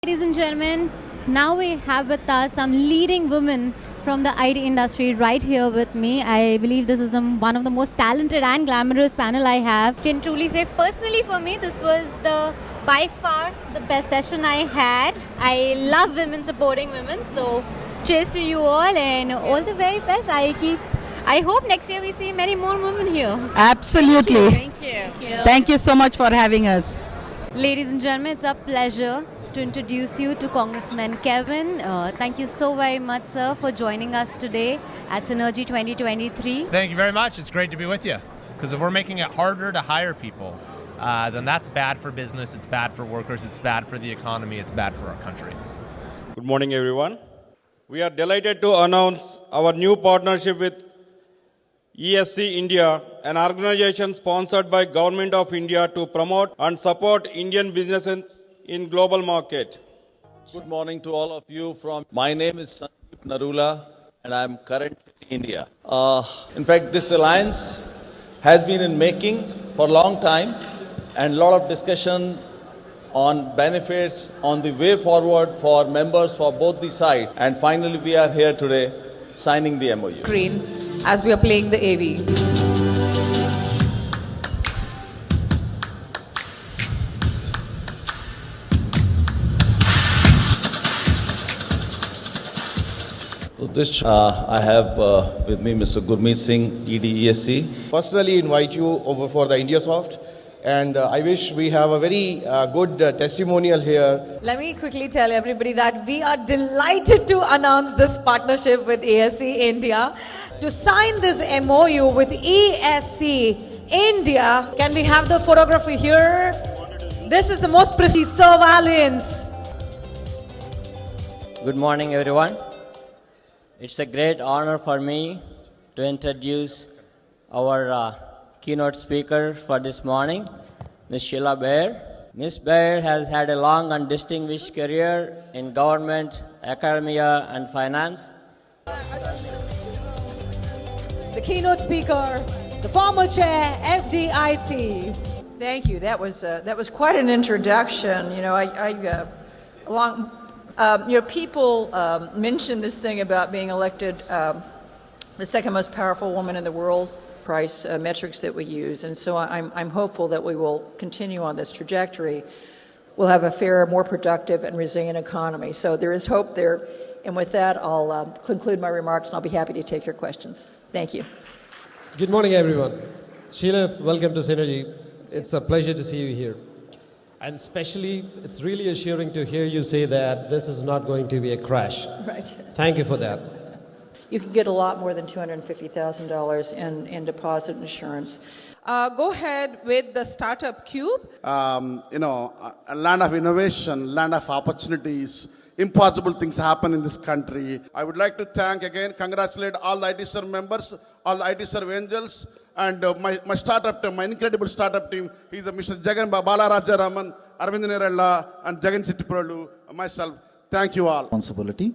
Ladies and gentlemen, now we have with us some leading women from the IT industry right here with me. I believe this is one of the most talented and glamorous panel I have. Can truly say personally for me, this was by far the best session I had. I love women supporting women. So cheers to you all and all the very best. I hope next year we see many more women here. Absolutely. Thank you. Thank you so much for having us. Ladies and gentlemen, it's a pleasure to introduce you to Congressman Kevin. Thank you so very much, sir, for joining us today at Synergy 2023. Thank you very much. It's great to be with you. Because if we're making it harder to hire people, then that's bad for business, it's bad for workers, it's bad for the economy, it's bad for our country. Good morning, everyone. We are delighted to announce our new partnership with ESC India, an organization sponsored by Government of India to promote and support Indian businesses in global market. Good morning to all of you. My name is Sandeep Narula and I am currently in India. In fact, this alliance has been in making for a long time and a lot of discussion on benefits, on the way forward for members for both the sides. And finally, we are here today signing the MOU. Screen as we are playing the AV. So I have with me Mr. Gurmeet Singh, ED ESC. Personally invite you over for the IndiaSoft, and I wish we have a very good testimonial here. Let me quickly tell everybody that we are delighted to announce this partnership with ESC India. To sign this MOU with ESC India, can we have the photography here? This is the most precise surveillance. Good morning, everyone. It's a great honor for me to introduce our keynote speaker for this morning, Ms. Sheila Bair. Ms. Bair has had a long and distinguished career in government, academia, and finance. The keynote speaker, the former chair, FDIC. Thank you. That was quite an introduction. People mentioned this thing about being elected the second most powerful woman in the world, price metrics that we use, and so I'm hopeful that we will continue on this trajectory. We'll have a fairer, more productive, and resilient economy. So there is hope there. And with that, I'll conclude my remarks, and I'll be happy to take your questions. Thank you. Good morning, everyone. Sheila, welcome to Synergy. It's a pleasure to see you here. And especially, it's really assuring to hear you say that this is not going to be a crash. Right. Thank you for that. You can get a lot more than $250,000 in deposit insurance. Go ahead with the Startup Cube. A land of innovation, land of opportunities. Impossible things happen in this country. I would like to congratulate all the ITServe members, all the ITServe angels, and my startup team, my incredible startup team. He's Mr. Jagan Balaraja Raman, Arvind Nerella, and Jagan Sittipralu, myself. Thank you all. Responsibility.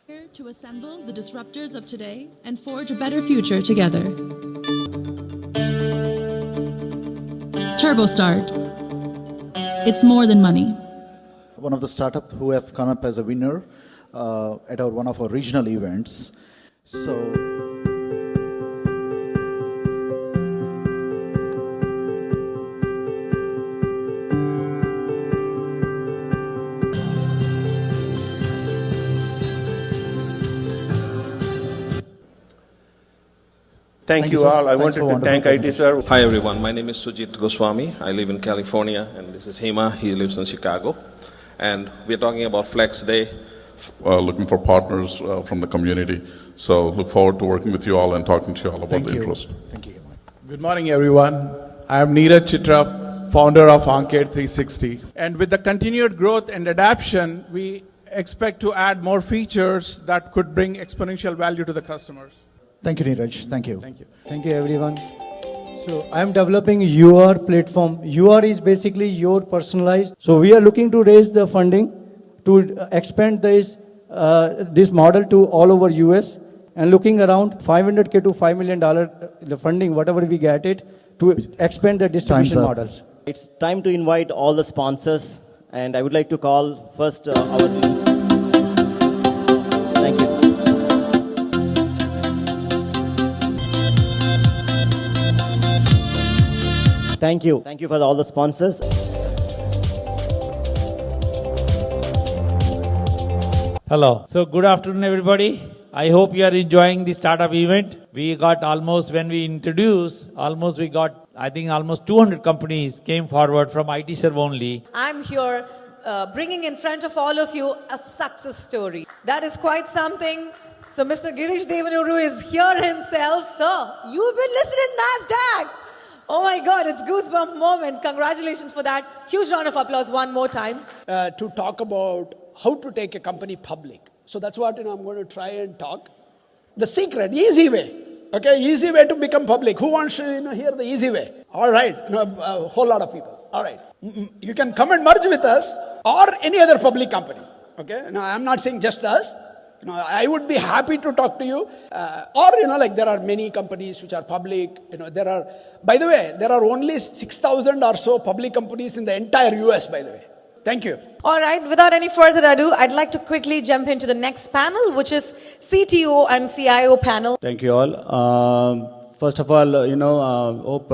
Here to assemble the disruptors of today and forge a better future together. TurboStart. It's more than money. One of the startups who have come up as a winner at one of our regional events. Thank you all. I wanted to thank ITServe. Hi, everyone. My name is Sujit Goswami. I live in California, and this is Hema. He lives in Chicago. And we're talking about Flex Day. Looking for partners from the community. So look forward to working with you all and talking to you all about the interest. Thank you. Good morning, everyone. I am Neeraj Chitra, founder of Ankit 360. And with the continued growth and adoption, we expect to add more features that could bring exponential value to the customers. Thank you, Neeraj. Thank you. Thank you. Thank you, everyone. So I'm developing your platform. Your is basically your personalized. So we are looking to raise the funding to expand this model to all over US and looking around $500K to $5 million the funding, whatever we get it, to expand the distribution Time's up. models. It's time to invite all the sponsors, and I would like to call first our. Thank you. Thank you. Thank you for all the sponsors. Hello. So good afternoon, everybody. I hope you are enjoying the startup event. We got almost, when we introduced, we got, I think almost 200 companies came forward from ITServe only. I'm here bringing in front of all of you a success story. That is quite something. So Mr. Girish Devanuru is here himself. Sir, you've been listed in NASDAQ. Oh my God, it's goosebump moment. Congratulations for that. Huge round of applause one more time. To talk about how to take a company public. So that's what I'm going to try and talk. The secret, easy way. Okay, easy way to become public. Who wants to hear the easy way? All right, a whole lot of people. All right, you can come and merge with us or any other public company. Okay, now I'm not saying just us. I would be happy to talk to you. Or like there are many companies which are public. There are. By the way, there are only 6,000 or so public companies in the entire US. By the way. Thank you. All right, without any further ado, I'd like to quickly jump into the next panel, which is CTO and CIO panel. Thank you all. First of all, hope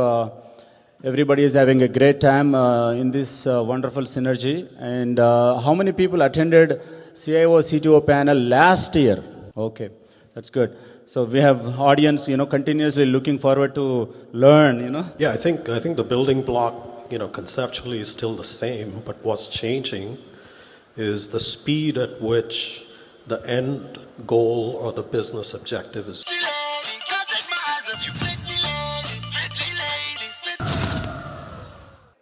everybody is having a great time in this wonderful synergy. And how many people attended CIO, CTO panel last year? Okay, that's good. So we have audience, continuously looking forward to learn, Yeah, I think the building block, conceptually is still the same, but what's changing is the speed at which the end goal or the business objective is.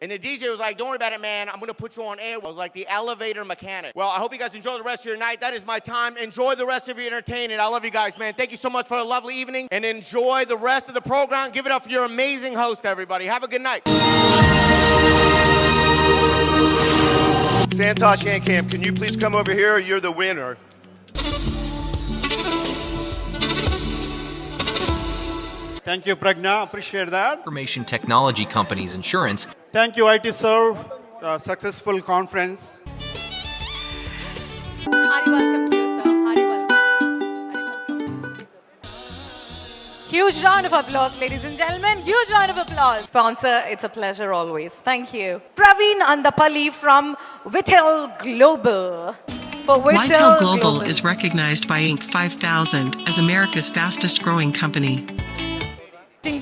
And the DJ was like, don't worry about it, man. I'm going to put you on air. I was like the elevator mechanic. Well, I hope you guys enjoy the rest of your night. That is my time. Enjoy the rest of your entertainment. I love you guys, man. Thank you so much for a lovely evening. And enjoy the rest of the program. Give it up for your amazing host, everybody. Have a good night. Santosh and Cam, can you please come over here? You're the winner. Thank you, Pragna. Appreciate that. Information technology companies insurance. Thank you, ITServe. Successful conference. Hearty welcome to you, sir. Hearty welcome. Huge round of applause, ladies and gentlemen. Huge round of applause. Sponsor, it's a pleasure always. Thank you. Praveen Andapalli from Whittle Global. Whittle Global is recognized by Inc. 5000 as America's fastest growing company.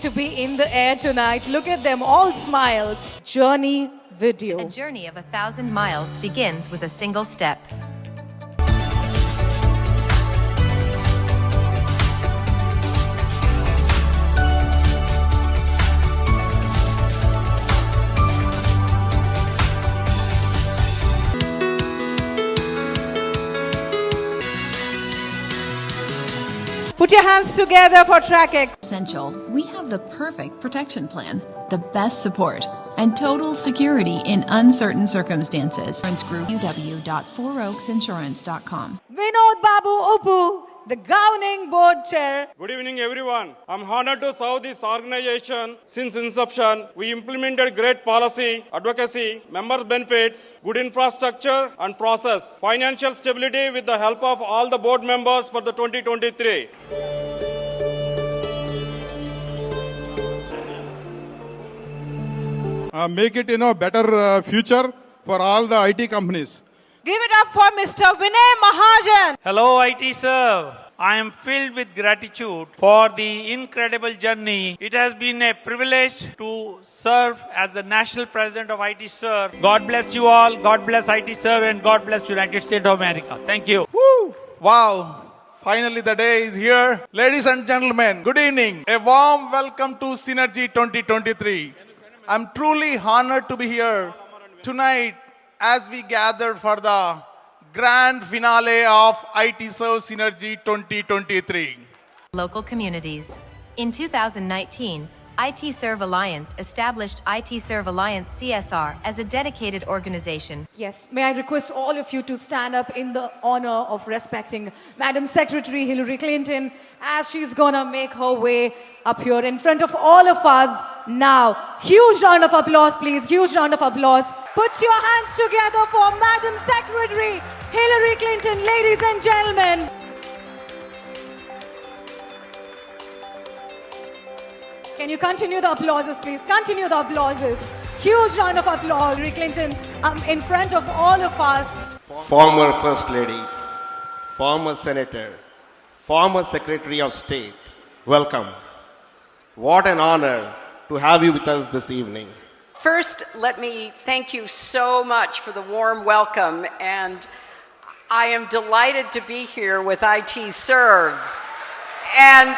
To be in the air tonight. Look at them, all smiles. Journey video. A journey of 1,000 miles begins with a single step. Put your hands together for TrackX. Essential. We have the perfect protection plan, the best support, and total security in uncertain circumstances. Insurance Group, www.fouroaksinsurance.com. Vinod Babu Upu, the governing board chair. Good evening, everyone. I'm honored to serve this organization. Since inception, we implemented great policy, advocacy, member benefits, good infrastructure and process, financial stability with the help of all the board members for the 2023. Make it, better future for all the IT companies. Give it up for Mr. Vinay Mahajan. Hello, ITServe. I am filled with gratitude for the incredible journey. It has been a privilege to serve as the national president of ITServe. God bless you all. God bless ITServe and God bless United States of America. Thank you. Woo! Wow. Finally, the day is here. Ladies and gentlemen, good evening. A warm welcome to Synergy 2023. I'm truly honored to be here tonight as we gather for the grand finale of ITServe Synergy 2023. Local communities. In 2019, ITServe Alliance established ITServe Alliance CSR as a dedicated organization. Yes, may I request all of you to stand up in the honor of respecting Madam Secretary Hillary Clinton as she's gonna make her way up here in front of all of us now. Huge round of applause, please. Huge round of applause. Put your hands together for Madam Secretary Hillary Clinton, ladies and gentlemen. Can you continue the applauses, please? Continue the applauses. Huge round of applause, Hillary Clinton, in front of all of us. Former First Lady, former Senator, former Secretary of State, welcome. What an honor to have you with us this evening. First, let me thank you so much for the warm welcome, and I am delighted to be here with ITServe. And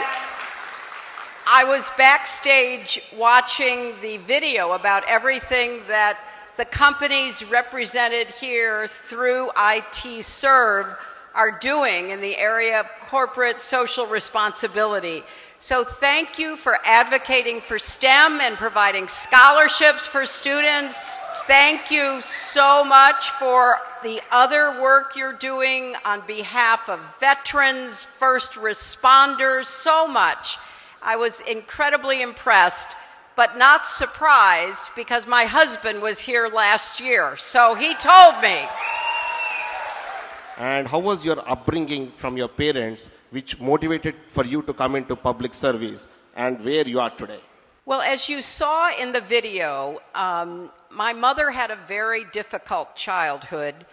I was backstage watching the video about everything that the companies represented here through ITServe are doing in the area of corporate social responsibility. So thank you for advocating for STEM and providing scholarships for students. Thank you so much for the other work you're doing on behalf of veterans, first responders, so much. I was incredibly impressed, but not surprised, because my husband was here last year, so he told me. And how was your upbringing from your parents, which motivated for you to come into public service, and where you are today? Well, as you saw in the video, my mother had a very difficult childhood.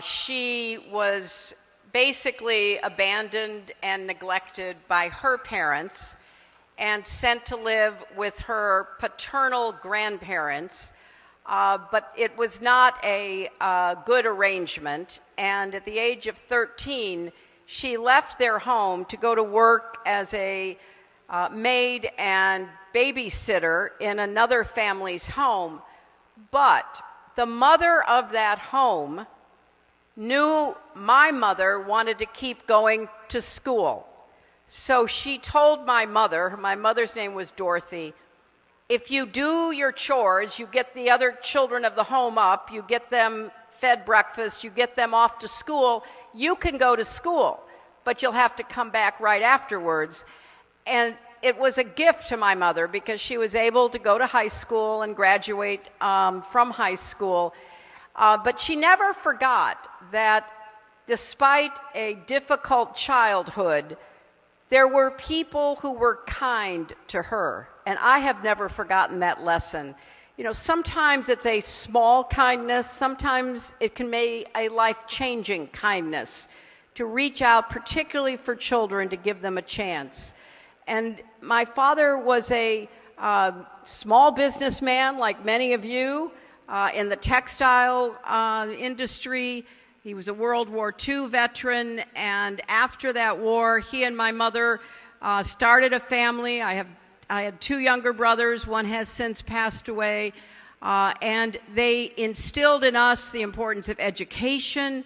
She was basically abandoned and neglected by her parents and sent to live with her paternal grandparents. But it was not a good arrangement. And at the age of 13, she left their home to go to work as a maid and babysitter in another family's home. But the mother of that home knew my mother wanted to keep going to school. So she told my mother's name was Dorothy, if you do your chores, you get the other children of the home up, you get them fed breakfast, you get them off to school, you can go to school, but you'll have to come back right afterwards. And it was a gift to my mother, because she was able to go to high school and graduate from high school. But she never forgot that despite a difficult childhood, there were people who were kind to her. And I have never forgotten that lesson. You know, sometimes it's a small kindness, sometimes it can be a life-changing kindness to reach out, particularly for children, to give them a chance. And my father was a small businessman, like many of you, in the textile industry. He was a World War II veteran, and after that war, he and my mother started a family. I had two younger brothers. One has since passed away. And they instilled in us the importance of education,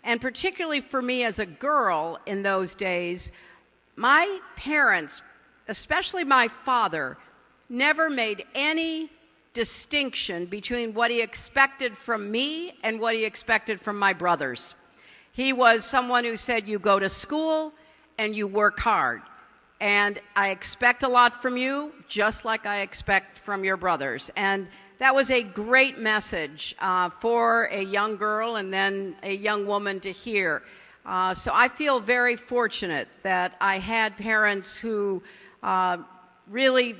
and particularly for me as a girl in those days, my parents, especially my father, never made any distinction between what he expected from me and what he expected from my brothers. He was someone who said, you go to school and you work hard. And I expect a lot from you, just like I expect from your brothers. And that was a great message for a young girl and then a young woman to hear. So I feel very fortunate that I had parents who really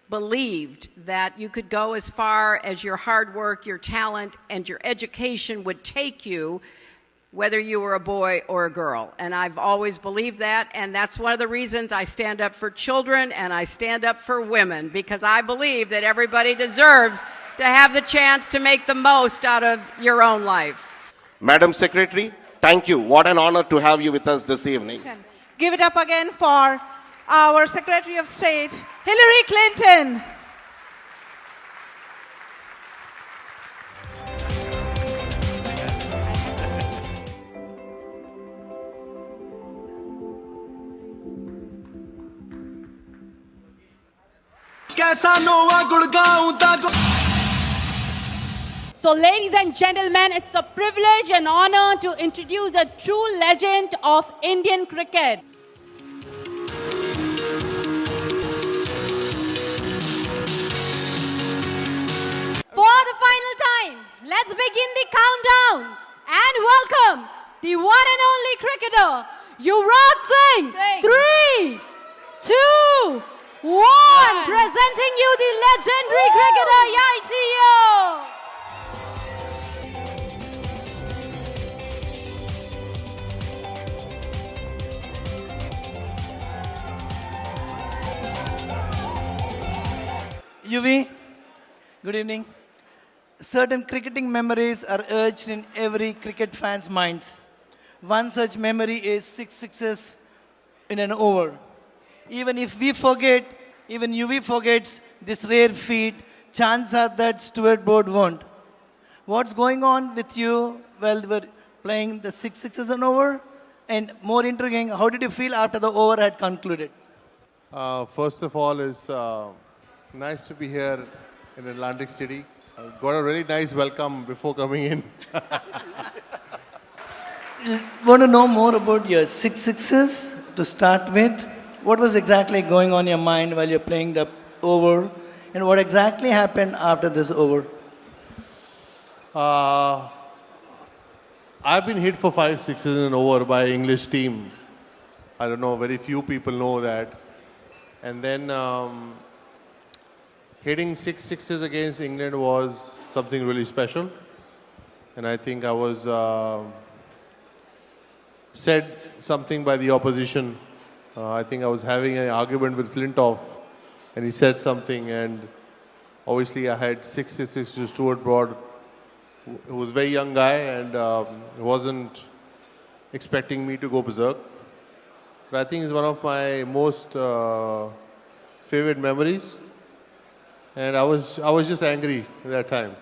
believed that you could go as far as your hard work, your talent, and your education would take you, whether you were a boy or a girl. And I've always believed that, and that's one of the reasons I stand up for children and I stand up for women, because I believe that everybody deserves to have the chance to make the most out of your own life. Madam Secretary, thank you. What an honor to have you with us this evening. Give it up again for our Secretary of State, Hillary Clinton. So, ladies and gentlemen, it's a privilege and honor to introduce a true legend of Indian cricket. let's begin the countdown and welcome the one and only cricketer, Yuvraj Singh. 3, 2, 1. Presenting you the legendary cricketer, ITO. Yuvi, good evening. Certain cricketing memories are urged in every cricket fan's minds. One such memory is 6 sixes in an over. Even if we forget, even Yuvi forgets this rare feat, chances are that Stuart Broad won't. What's going on with you while we were playing the 6 sixes and over? And more intriguing, how did you feel after the over had concluded? First of all, it's nice to be here in Atlantic City. Got a really nice welcome before coming in. Want to know more about your 6 sixes to start with? What was exactly going on in your mind while you're playing the over? And what exactly happened after this over? I've been hit for 5 sixes in an over by English team. I don't know, very few people know that. And then hitting 6 sixes against England was something really special. And I think I was said something by the opposition. I think I was having an argument with Flintoff and he said something, and obviously I had 66 to Stuart Broad, who was a very young guy and wasn't expecting me to go berserk. But I think it's one of my most favorite memories. And I was just angry at that time,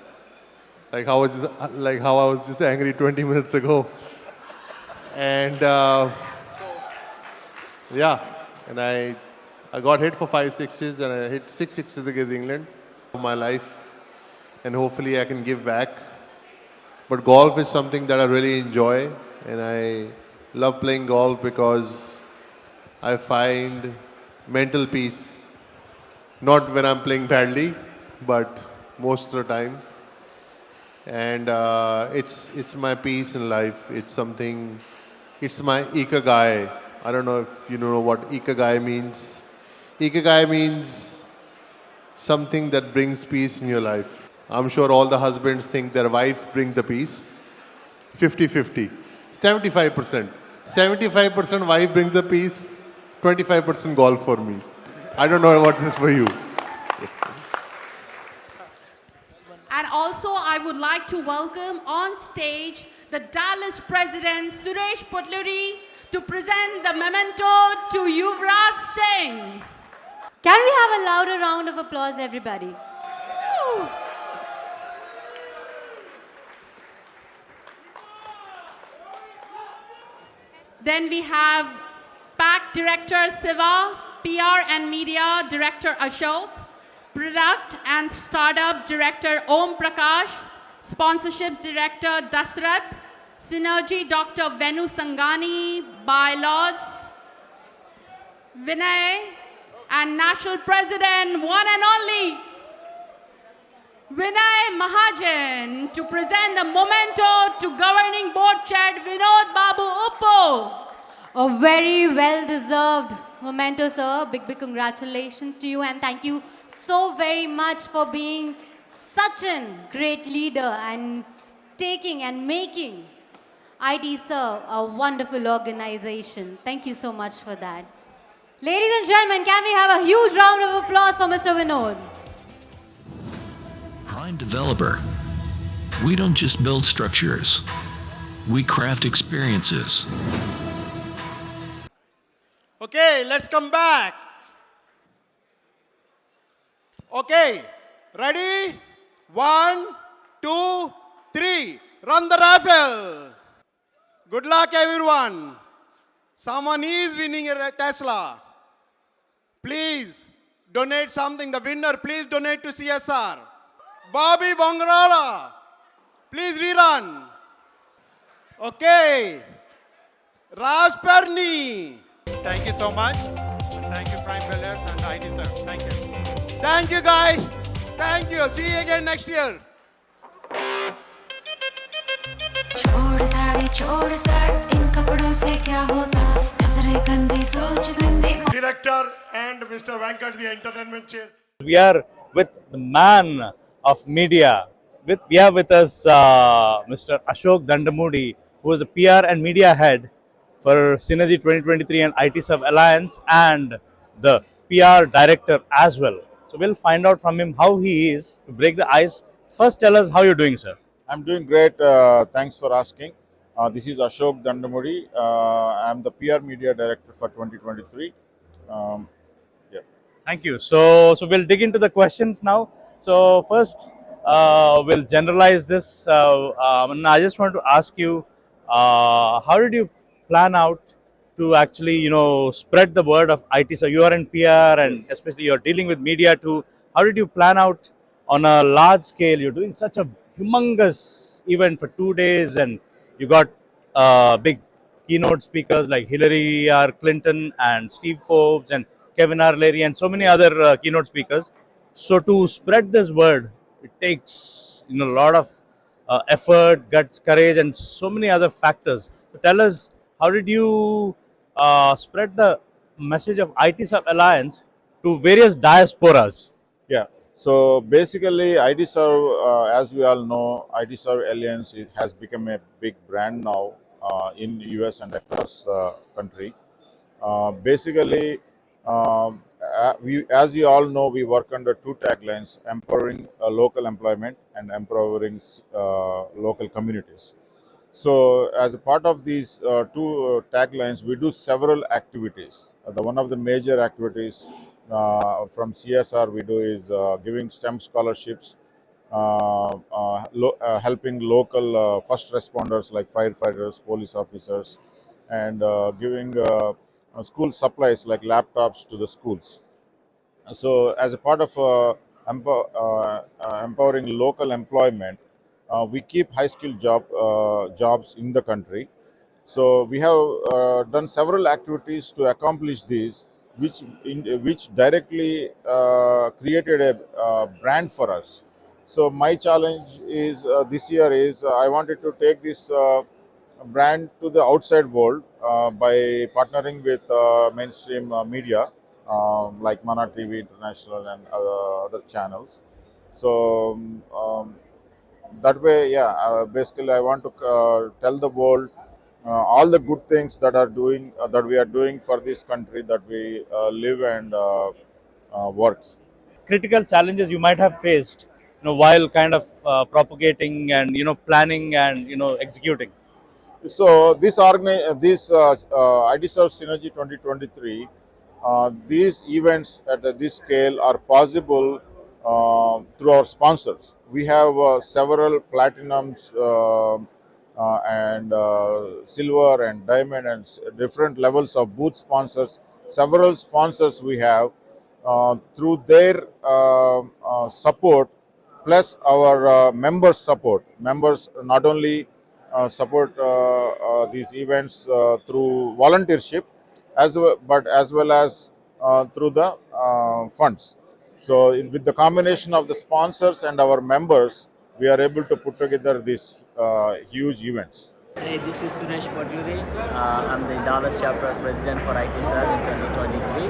like how I was just angry 20 minutes ago. And yeah, and I got hit for 5 sixes and I hit 6 sixes against England in my life, and hopefully I can give back. But golf is something that I really enjoy, and I love playing golf because I find mental peace. Not when I'm playing badly, but most of the time. And it's my peace in life. It's something, it's my ikigai. I don't know if you know what ikigai means. Ikigai means something that brings peace in your life. I'm sure all the husbands think their wife brings the peace. 50-50. 75%. 75% wife brings the peace. 25% golf for me. I don't know what this for you. And also, I would like to welcome on stage the Dallas president, Suresh Putluri, to present the memento to Yuvraj Singh. Can we have a louder round of applause, everybody? Woo! Then we have PAC Director Siva, PR and Media Director Ashok, Product and Startups Director Om Prakash, Sponsorships Director Dasrath, Synergy Dr. Venu Sangani, Bylaws, Vinay, and National President, one and only, Vinay Mahajan, to present the memento to Governing Board Chair Vinod Babu Uppo. A very well-deserved memento, sir. Big congratulations to you, and thank you so very much for being such a great leader and taking and making ITServe a wonderful organization. Thank you so much for that. Ladies and gentlemen, can we have a huge round of applause for Mr. Vinod? Prime developer. We don't just build structures. We craft experiences. Okay, let's come back. Okay, ready? 1, 2, 3. Run the raffle. Good luck, everyone. Someone is winning a Tesla. Please donate something. The winner, please donate to CSR. Bobby Bongarala, please rerun. Okay. Raj Perni. Thank you so much. Thank you, Prime Builders and ITServe. Thank you. Thank you, guys. Thank you. See you again next year. Sari छोड़ skirt in कपड़ों से क्या होता नजरें गंदी सोच गंदी Director and Mr. Venkat, the entertainment chair. We are with the man of media. We have with us Mr. Ashok Dandamudi, who is a PR and media head for Synergy 2023 and ITServe Alliance, and the PR director as well. So we'll find out from him how he is to break the ice. First, tell us how you're doing, sir. I'm doing great. Thanks for asking. This is Ashok Dandamudi. I'm the PR media director for 2023. Yeah. Thank you. So we'll dig into the questions now. So first, we'll generalize this. And I just want to ask you, how did you plan out to actually, spread the word of IT? So you are in PR, and especially you're dealing with media too. How did you plan out on a large scale? You're doing such a humongous event for 2 days, and you got big keynote speakers like Hillary R. Clinton and Steve Forbes and Kevin R. Leary and so many other keynote speakers. So to spread this word, it takes a lot of effort, guts, courage, and so many other factors. So tell us, how did you spread the message of ITServe Alliance to various diasporas? Yeah. So basically, ITServe, as we all know, ITServe Alliance has become a big brand now in US and across country. Basically, as you all know, we work under two taglines: empowering local employment and empowering local communities. So, as a part of these two taglines, we do several activities. One of the major activities from CSR we do is giving STEM scholarships, helping local first responders like firefighters, police officers, and giving school supplies like laptops to the schools. So, as a part of empowering local employment, we keep high-skilled jobs in the country. So, we have done several activities to accomplish these, which directly created a brand for us. So, my challenge is this year is I wanted to take this brand to the outside world by partnering with mainstream media like Mana TV International and other channels. So that way, yeah, basically I want to tell the world all the good things that we are doing for this country that we live and work. Critical challenges you might have faced, while kind of propagating and planning and executing. So this ITServe Synergy 2023, these events at this scale are possible through our sponsors. We have several platinums and silver and diamond and different levels of booth sponsors. Several sponsors we have through their support, plus our members' support. Members not only support these events through volunteership, but as well as through the funds. So, with the combination of the sponsors and our members, we are able to put together these huge events. Hey, this is Suresh Paduri. I'm the Dallas chapter president for ITServe in 2023,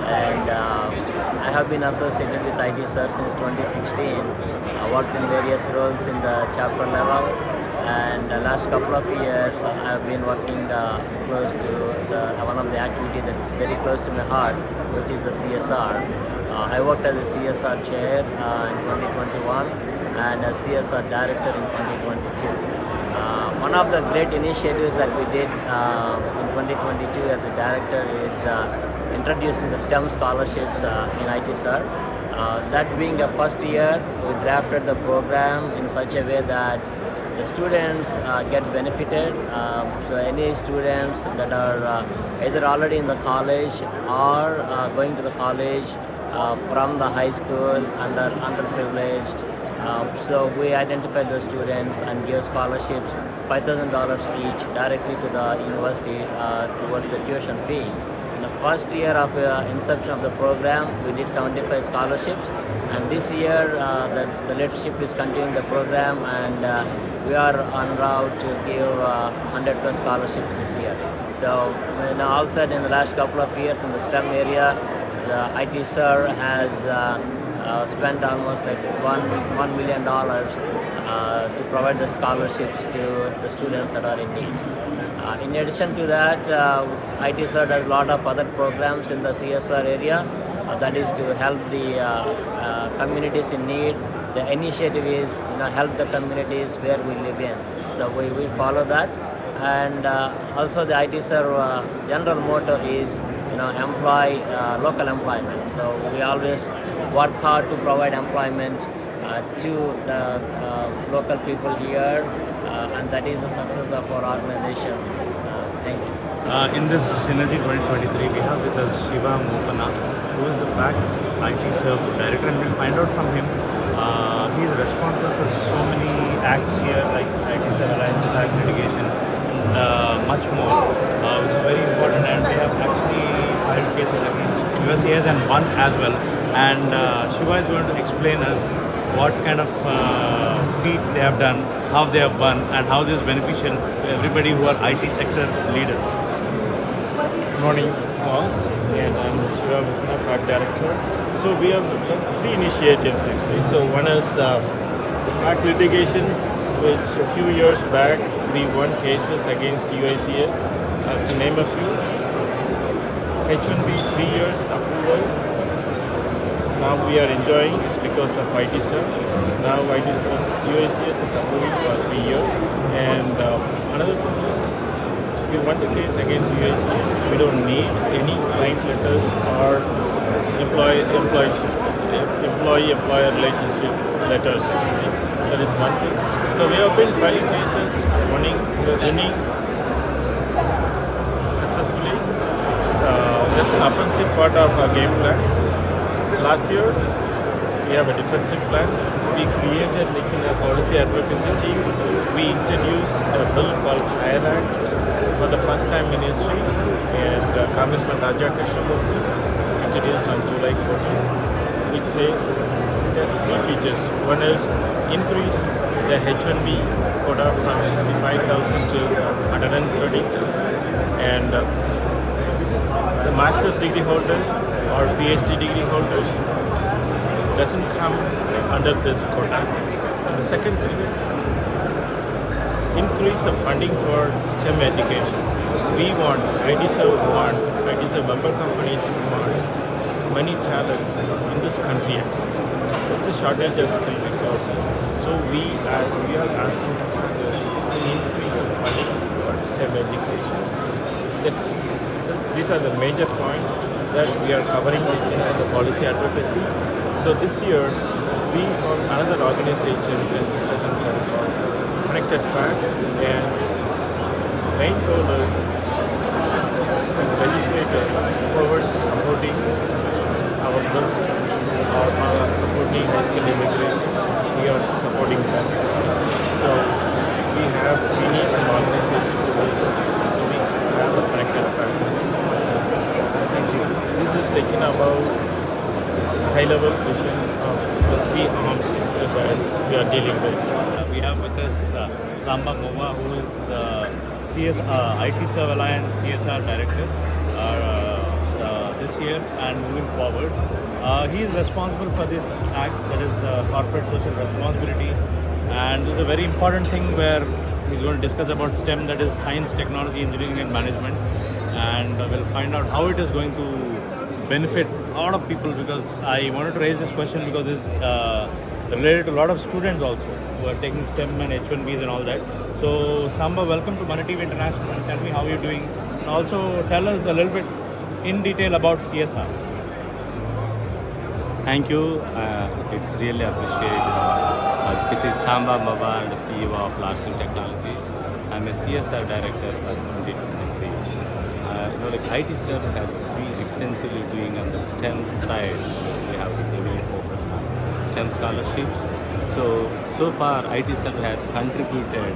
and I have been associated with ITServe since 2016. I worked in various roles in the chapter level, and the last couple of years I've been working close to one of the activities that is very close to my heart, which is the CSR. I worked as a CSR chair in 2021 and a CSR director in 2022. One of the great initiatives that we did in 2022 as a director is introducing the STEM scholarships in ITServe. That being the first year, we drafted the program in such a way that the students get benefited. So any students that are either already in the college or going to the college from the high school and are underprivileged. So we identify the students and give scholarships, $5,000 each, directly to the university towards the tuition fee. In the first year of inception of the program, we did 75 scholarships, and this year the leadership is continuing the program, and we are on route to give 100 plus scholarships this year. So, also in the last couple of years in the STEM area, the ITServe has spent almost like $1 million to provide the scholarships to the students that are in need. In addition to that, ITServe does a lot of other programs in the CSR area. That is to help the communities in need. The initiative is, help the communities where we live in. So we follow that, and also the ITServe general motto is, employ local employment. So we always work hard to provide employment to the local people here, and that is the success of our organization. Thank you. In this Synergy 2023, we have with us Shiva Mopana, who is the back ITServe director, and we'll find out from him. He is responsible for so many acts here, like ITServe Alliance Act, litigation, and much more, which is very important. And we have actually filed cases against USCIS and won as well. And Shiva is going to explain us what kind of feat they have done, how they have won, and how this is beneficial to everybody who are IT sector leaders. Good morning all, and I'm Shiva Mukna, Park Director. So we have done 3 initiatives actually. So one is act litigation, which a few years back we won cases against UICS, to name a few. H1B 3 years approval. Now we are enjoying, it's because of ITServe. Now UICS is approving for 3 years. And another thing is, we won the case against UICS. We don't need any client letters or employee-employer relationship letters actually. That is one thing. So we have been filing cases, winning successfully. That's an offensive part of our game plan. Last year, we have a defensive plan. We created a policy advocacy team. We introduced a bill called Hire Act for the first time in history, and Congressman Raja Krishnamurthy introduced on July 14th, which says it has 3 features. One is increase the H1B quota from 65,000 to 130,000, and the master's degree holders or PhD degree holders doesn't come under this quota. And the second thing is increase the funding for STEM education. We want, ITServe member companies want many talents in this country. It's a shortage of skilled resources. So we are asking Congress to increase the funding for STEM education. These are the major points that we are covering in the policy advocacy. So this year, we formed another organization, a sister concern called Connected Track, and main goal is legislators who are supporting our bills or supporting high skilled immigration, we are supporting them. So we need some organization to do this. So we have a Connected Track. Thank you. This is like about high-level vision of the 3 arms that we are dealing with. We have with us Samba Mova, who is ITServe Alliance CSR Director this year and moving forward. He is responsible for this act, that is corporate social responsibility, and it's a very important thing where he's going to discuss about STEM, that is science, technology, engineering and management, and we'll find out how it is going to benefit a lot of people, because I wanted to raise this question because it's related to a lot of students also who are taking STEM and H1Bs and all that. So Samba, welcome to Money TV International, and tell me how you're doing, and also tell us a little bit in detail about CSR. Thank you. It's really appreciated. This is Samba Baba, the CEO of Larsen Technologies. I'm a CSR director for 2023. ITServe has been extensively doing on the STEM side. We have heavily focused on STEM scholarships. So far, ITServe has contributed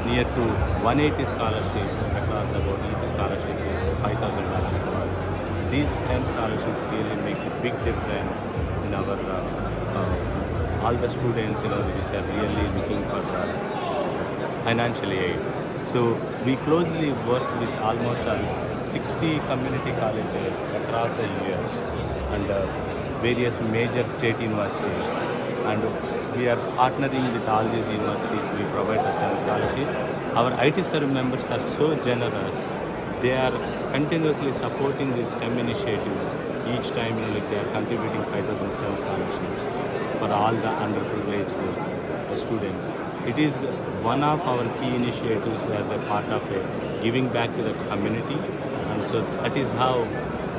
near to 180 scholarships across about each scholarship is $5,000 per month. these STEM scholarships really makes a big difference in our all the students, which are really looking for financial aid. So we closely work with almost 60 community colleges across the US and various major state universities. And we are partnering with all these universities. We provide the STEM scholarship. Our ITServe members are so generous. They are continuously supporting these STEM initiatives. Each time, they are contributing 5,000 STEM scholarships for all the underprivileged students. It is one of our key initiatives as a part of giving back to the community, and so that is how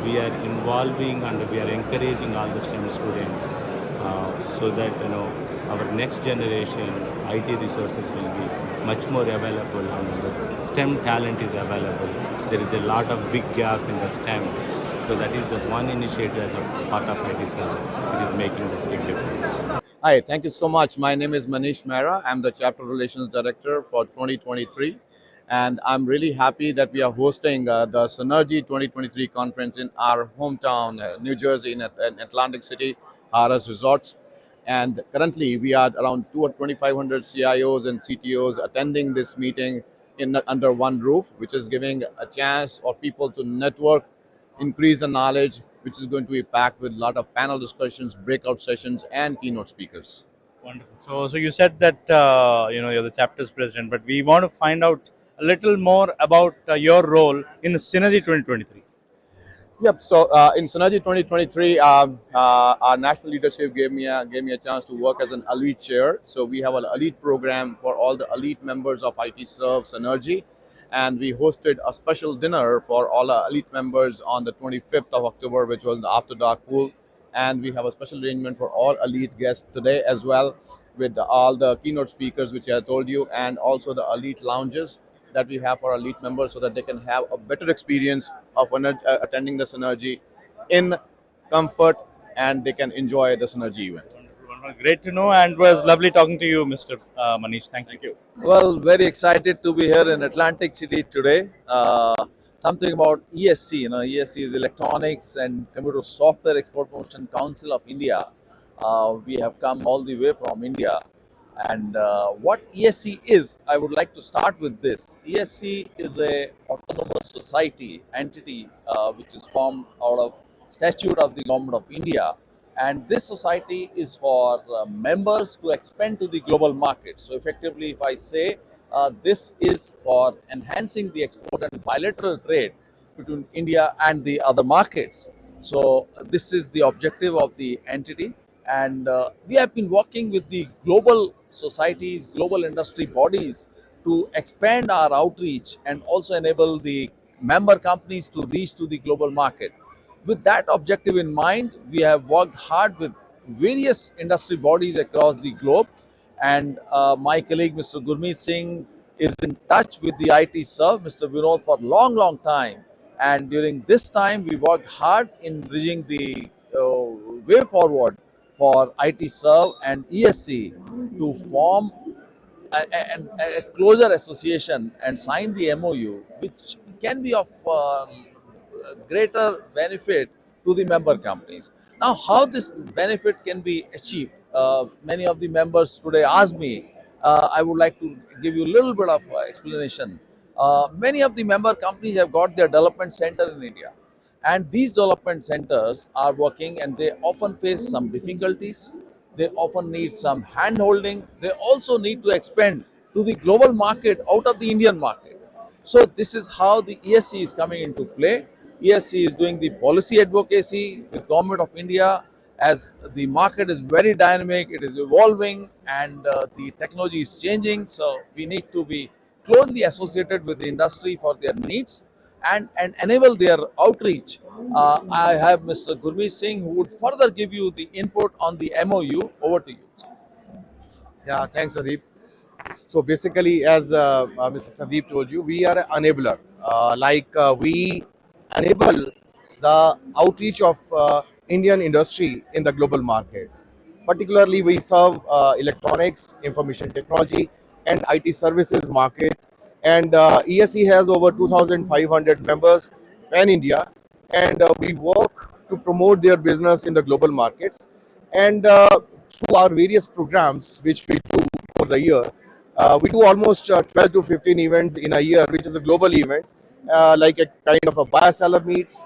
we are involving and we are encouraging all the STEM students so that our next generation IT resources will be much more available and the STEM talent is available. There is a lot of big gap in the STEM, so that is the one initiative as a part of ITServe. It is making a big difference. Hi, thank you so much. My name is Manish Mehra. I'm the Chapter Relations Director for 2023. And I'm really happy that we are hosting the Synergy 2023 conference in our hometown, New Jersey, in Atlantic City, Harrah's Resorts. And currently, we are around 2,500 CIOs and CTOs attending this meeting under one roof, which is giving a chance for people to network, increase the knowledge, which is going to be packed with a lot of panel discussions, breakout sessions, and keynote speakers. Wonderful. So you said that you're the chapter's president, but we want to find out a little more about your role in Synergy 2023. Yep. So in Synergy 2023, our national leadership gave me a chance to work as an elite chair. So we have an elite program for all the elite members of ITServe Synergy, and we hosted a special dinner for all our elite members on the 25th of October, which was the After Dark pool. And we have a special arrangement for all elite guests today as well, with all the keynote speakers, which I told you, and also the elite lounges that we have for our elite members, so that they can have a better experience of attending the Synergy in comfort, and they can enjoy the Synergy event. Great to know, and it was lovely talking to you, Mr. Manish. Thank you. Well, very excited to be here in Atlantic City today. Something about ESC, ESC is Electronics and Computer Software Export Promotion Council of India. We have come all the way from India. And what ESC is, I would like to start with this. ESC is a autonomous society entity which is formed out of statute of the Government of India. And this society is for members to expand to the global market. So effectively, if I say this is for enhancing the export and bilateral trade between India and the other markets. So this is the objective of the entity. And we have been working with the global societies, global industry bodies to expand our outreach and also enable the member companies to reach to the global market. With that objective in mind, we have worked hard with various industry bodies across the globe. And my colleague, Mr. Gurmeet Singh, is in touch with the ITServe, Mr. Vinod, for a long, long time. And during this time, we worked hard in bridging the way forward for ITServe and ESC to form a closer association and sign the MOU, which can be of greater benefit to the member companies. Now, how this benefit can be achieved? Many of the members today asked me. I would like to give you a little bit of explanation. Many of the member companies have got their development center in India. And these development centers are working and they often face some difficulties. They often need some hand holding. They also need to expand to the global market out of the Indian market. So this is how the ESC is coming into play. ESC is doing the policy advocacy with Government of India, as the market is very dynamic, it is evolving, and the technology is changing. So we need to be closely associated with the industry for their needs and enable their outreach. I have Mr. Gurmeet Singh, who would further give you the input on the MOU. Over to you. Yeah, thanks, Sandeep. So basically, as Mr. Sandeep told you, we are an enabler. We enable the outreach of Indian industry in the global markets. Particularly, we serve electronics, information technology, and IT services market. And ESC has over 2,500 members pan India, and we work to promote their business in the global markets. And through our various programs which we do for the year, we do almost 12 to 15 events in a year, which is a global event, like a kind of a buyer-seller meets,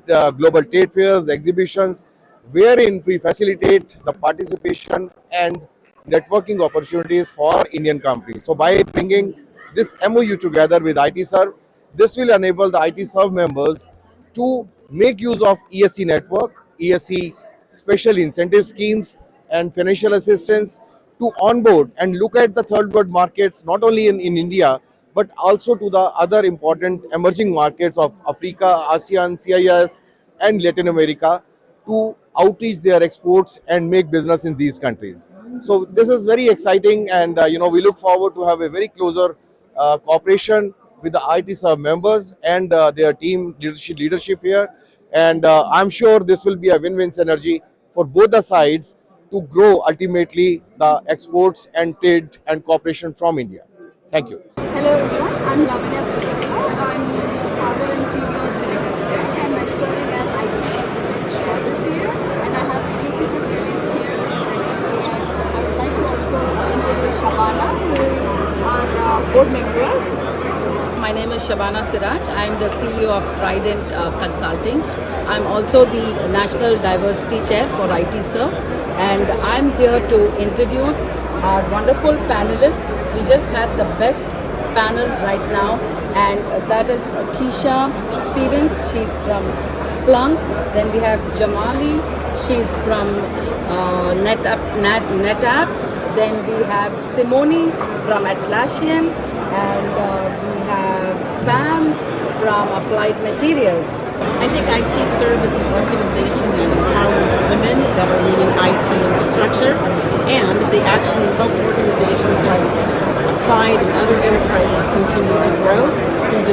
global trade fairs, exhibitions, wherein we facilitate the participation and networking opportunities for Indian companies. So by bringing this MOU together with ITServe, this will enable the ITServe members to make use of ESC network, ESC special incentive schemes and financial assistance to onboard and look at the third world markets, not only in India, but also to the other important emerging markets of Africa, ASEAN, CIS, and Latin America, to outreach their exports and make business in these countries. So this is very exciting, and we look forward to have a very closer cooperation with the ITServe members and their team leadership here. And I'm sure this will be a win-win synergy for both the sides to grow ultimately the exports and trade and cooperation from India. Thank you. Hello everyone, I'm Lavanya Prasad. I'm the founder and CEO of Pinnacle Tech, and I'm serving as ITServe chair this year. And I have beautiful ladies here. I would like to also introduce Shabana, who is our board member. My name is Shabana Siraj. I'm the CEO of Trident Consulting. I'm also the National Diversity Chair for ITServe, and I'm here to introduce our wonderful panelists. We just had the best panel right now, and that is Keisha Stevens. She's from Splunk. Then we have Jamali. She's from NetApps. Then we have Simone from Atlassian, and we have Pam from Applied Materials. I think ITServe is an organization that empowers women that are leading IT infrastructure, and they actually help organizations like Applied and other enterprises continue to grow through